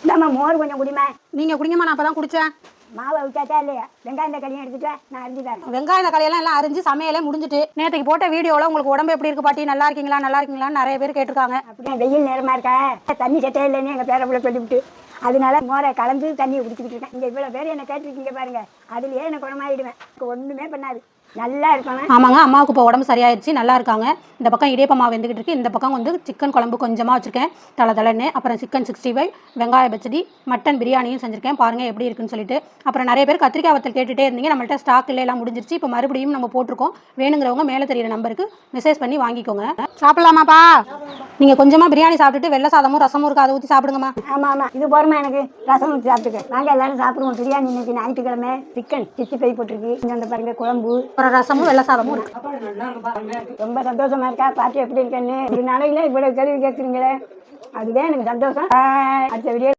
இந்தாம்மா மோர் கொஞ்சம் குடிமா. நீங்கள் குடிங்கம்மா, நான் அப்போ தான் குடித்தேன். மாவை விட்டாச்சா இல்லையா? வெங்காயம் தக்காளியும் எடுத்துட்டா நான் அரிஞ்சு தரேன். வெங்காயம் தக்காளியெல்லாம் எல்லாம் அரிஞ்சு சமையலே முடிஞ்சிட்டு. நேற்றுக்கு போட்ட வீடியோவில் உங்களுக்கு உடம்பு எப்படி இருக்கு பாட்டி, நல்லா இருக்கீங்களான்னு நிறைய பேர் கேட்டிருக்காங்க. அப்படியே வெயில் நேரமாக இருக்கா, தண்ணி சட்டே இல்லைன்னு எங்கள் பேரை சொல்லிவிட்டு அதனால மோரை கலந்து தண்ணியை குடிச்சிக்கிட்டு இருக்கேன். இங்கே இவ்வளோ பேர் என்னை கேட்டிருக்கீங்க பாருங்க, அதுலேயே என்னை குணமாயிடுவேன். ஒன்றுமே பண்ணாது, நல்லா இருப்பாங்க. ஆமாங்க, அம்மாவுக்கு இப்போ உடம்பு சரியாயிருச்சு, நல்லா இருக்காங்க. இந்த பக்கம் இடியப்ப மாவு வெந்துக்கிட்டு இருக்கு, இந்த பக்கம் வந்து சிக்கன் குழம்பு கொஞ்சமாக வச்சுருக்கேன் தலைன்னு. அப்புறம் சிக்கன் 65, வெங்காய பச்சடி, மட்டன் பிரியாணியும் செஞ்சுருக்கேன். பாருங்கள் எப்படி இருக்குன்னு சொல்லிட்டு. அப்புறம் நிறைய பேர் கத்திரிக்காய் வத்தல் கேட்டுகிட்டே இருந்தீங்க. நம்மள்ட்ட ஸ்டாக் எல்லாம் முடிஞ்சிருச்சு. இப்போ மறுபடியும் நம்ம போட்டிருக்கோம். வேணுங்கிறவங்க மேலே தெரியிற நம்பருக்கு மெசேஜ் பண்ணி வாங்கிக்கோங்க. சாப்பிடலாமாப்பா? நீங்கள் கொஞ்சமாக பிரியாணி சாப்பிட்டுட்டு வெள்ளை சாதமும் ரசமும் இருக்குது, அதை ஊற்றி சாப்பிடுங்கம்மா. ஆமாம் ஆமாம், இது போகிறோமா, எனக்கு ரசம் ஊற்றி சாப்பிட்டுக்க. நாங்கள் எல்லாரும் சாப்பிடுவோம் பிரியாணி. இன்னைக்கு ஞாயிற்றுக்கிழமை சிக்கன் 65 போட்டிருக்கு. இந்த பாருங்க குழம்பு, அப்புறம் ரசமும் வெள்ளை சாதமும் இருக்கு. ரொம்ப சந்தோஷமா இருக்கா? பாட்டி எப்படி இருக்கேன்னு ஒரு நாளையில இவ்வளவு கேள்வி கேட்குறீங்களே, அதுவே எனக்கு சந்தோஷம். அடுத்த வீடியோ